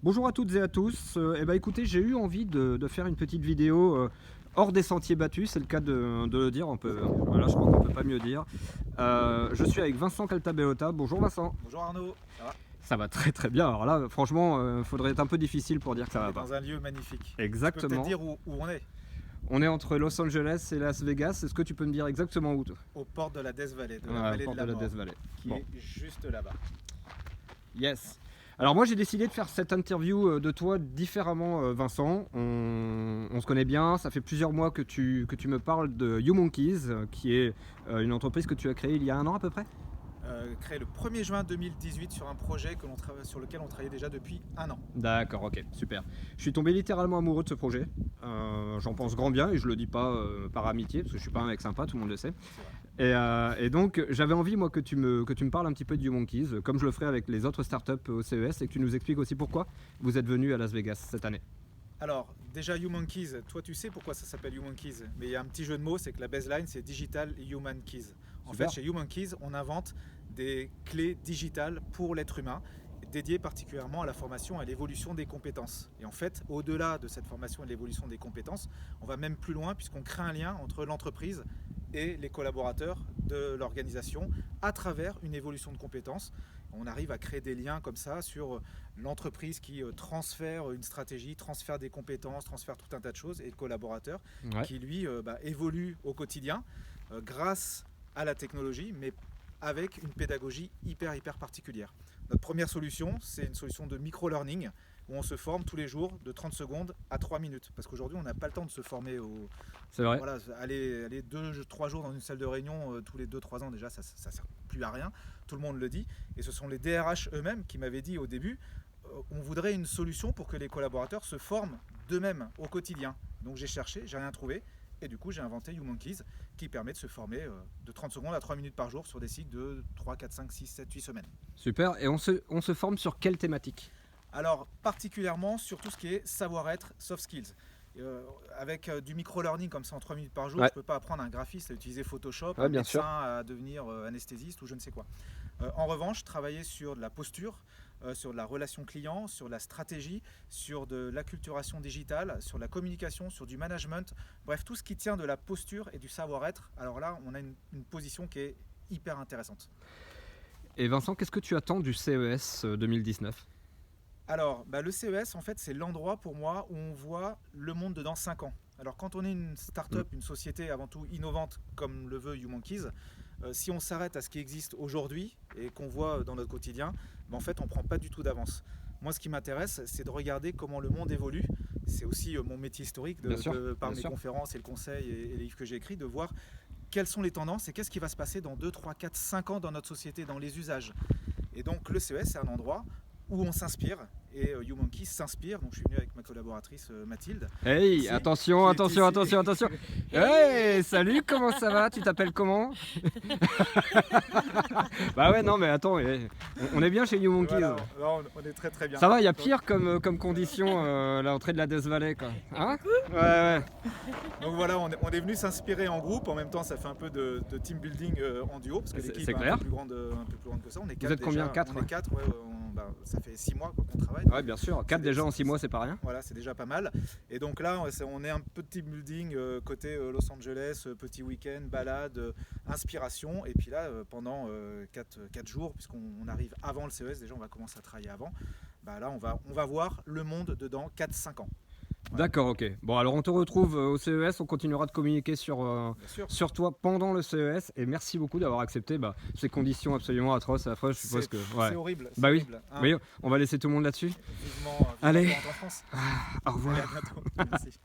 Bonjour à toutes et à tous. Écoutez, j'ai eu envie de faire une petite vidéo hors des sentiers battus, c'est le cas de le dire. Voilà, je crois qu'on peut pas mieux dire. Je suis avec Vincent Caltabeota. Bonjour Vincent. Bonjour Arnaud, ça va? Ça va très très bien. Alors là, franchement, faudrait être un peu difficile pour dire que ça On va est pas. dans un lieu magnifique. Tu peux Exactement. peut-être dire où on est? On est entre Los Angeles et Las Vegas. Est-ce que tu peux me dire exactement où? Aux portes de la Death Valley, de la Ouais, vallée porte de la de la mort, Death Valley. qui Bon. est juste là-bas. Yes. Alors moi j'ai décidé de faire cette interview de toi différemment, Vincent. On se connaît bien, ça fait plusieurs mois que tu me parles de YouMonkeys, qui est une entreprise que tu as créée il y a un an à peu près. Créé le 1er juin 2018 sur un projet sur lequel on travaillait déjà depuis un an. D'accord, ok, super. Je suis tombé littéralement amoureux de ce projet. J'en pense grand bien et je le dis pas par amitié, parce que je suis pas un mec sympa, tout le monde le sait. C'est vrai. Et donc j'avais envie moi que tu me parles un petit peu de YouMonkeys, comme je le ferai avec les autres startups au CES, et que tu nous expliques aussi pourquoi vous êtes venu à Las Vegas cette année. Alors, déjà YouMonkeys, toi tu sais pourquoi ça s'appelle YouMonkeys, mais il y a un petit jeu de mots, c'est que la baseline c'est Digital Human Keys. En Super. fait, chez YouMonkeys, on invente des clés digitales pour l'être humain, dédiées particulièrement à la formation et à l'évolution des compétences. Et en fait, au-delà de cette formation et de l'évolution des compétences, on va même plus loin puisqu'on crée un lien entre l'entreprise et les collaborateurs de l'organisation à travers une évolution de compétences. On arrive à créer des liens comme ça sur l'entreprise qui transfère une stratégie, transfère des compétences, transfère tout un tas de choses, et le collaborateur Ouais. qui lui évolue au quotidien grâce à la technologie, mais avec une pédagogie hyper particulière. Notre première solution, c'est une solution de micro-learning où on se forme tous les jours de 30 secondes à 3 minutes. Parce qu'aujourd'hui, on n'a pas le temps de se former C'est vrai. Voilà, aller 2-3 jours dans une salle de réunion tous les 2-3 ans, déjà, ça ne sert plus à rien. Tout le monde le dit. Et ce sont les DRH eux-mêmes qui m'avaient dit au début, on voudrait une solution pour que les collaborateurs se forment d'eux-mêmes au quotidien. Donc j'ai cherché, j'ai rien trouvé. Et du coup, j'ai inventé YouMonkeys qui permet de se former de 30 secondes à 3 minutes par jour sur des cycles de 3, 4, 5, 6, 7, 8 semaines. Super. Et on se forme sur quelle thématique? Alors, particulièrement sur tout ce qui est savoir-être, soft skills. Avec du micro-learning comme ça en 3 minutes par jour, Ouais. je ne peux pas apprendre un graphiste à utiliser Photoshop, Ouais, un bien médecin sûr. à devenir anesthésiste ou je ne sais quoi. En revanche, travailler sur de la posture, sur de la relation client, sur de la stratégie, sur de l'acculturation digitale, sur la communication, sur du management, bref, tout ce qui tient de la posture et du savoir-être. Alors là, on a une position qui est hyper intéressante. Et Vincent, qu'est-ce que tu attends du CES 2019? Alors, le CES, en fait, c'est l'endroit pour moi où on voit le monde de dans 5 ans. Alors, quand on est une start-up, une société avant tout innovante, comme le veut YouMonkeys, si on s'arrête à ce qui existe aujourd'hui et qu'on voit dans notre quotidien, en fait, on ne prend pas du tout d'avance. Moi, ce qui m'intéresse, c'est de regarder comment le monde évolue. C'est aussi mon métier historique, Bien sûr, par bien mes sûr. conférences et le conseil et les livres que j'ai écrits, de voir quelles sont les tendances et qu'est-ce qui va se passer dans 2, 3, 4, 5 ans dans notre société, dans les usages. Et donc, le CES, c'est un endroit où on s'inspire et YouMonkeys s'inspire. Donc je suis venu avec ma collaboratrice Mathilde. Hey, Ici, attention, qui est attention, ici. attention, attention. Hey, salut, comment ça va? Tu t'appelles comment? Bah ouais, non mais attends, on est bien chez YouMonkeys. Voilà, on est très bien. Ça va, il y a Donc- pire comme condition l'entrée de la Death Valley quoi. Hein? Ouais. Donc voilà, on est venu s'inspirer en groupe. En même temps, ça fait un peu de team building en duo parce que C'est l'équipe est clair. un peu plus grande que ça. On est Vous 4 êtes combien? déjà. 4, On ouais. est 4, ouais, ça fait 6 mois qu'on travaille. Ouais, bien sûr. 4 C'est déjà des- en 6 mois, c'est pas rien. Voilà, c'est déjà pas mal. Et donc là, on est un peu de team building côté Los Angeles, petit week-end, balade, inspiration. Et puis là, pendant 4 jours, puisqu'on arrive avant le CES, déjà on va commencer à travailler avant, là on va voir le monde dedans 4-5 ans. Voilà. D'accord, ok. Bon, alors on te retrouve au CES, on continuera de communiquer Bien sûr. sur toi pendant le CES. Et merci beaucoup d'avoir accepté ces conditions absolument atroces. Après, je suppose que. Ouais. C'est horrible. C'est Bah oui. horrible, hein. Oui, on va laisser tout le monde là-dessus. Vivement Allez. qu'on rentre en France. Au revoir. Allez, à bientôt. Merci.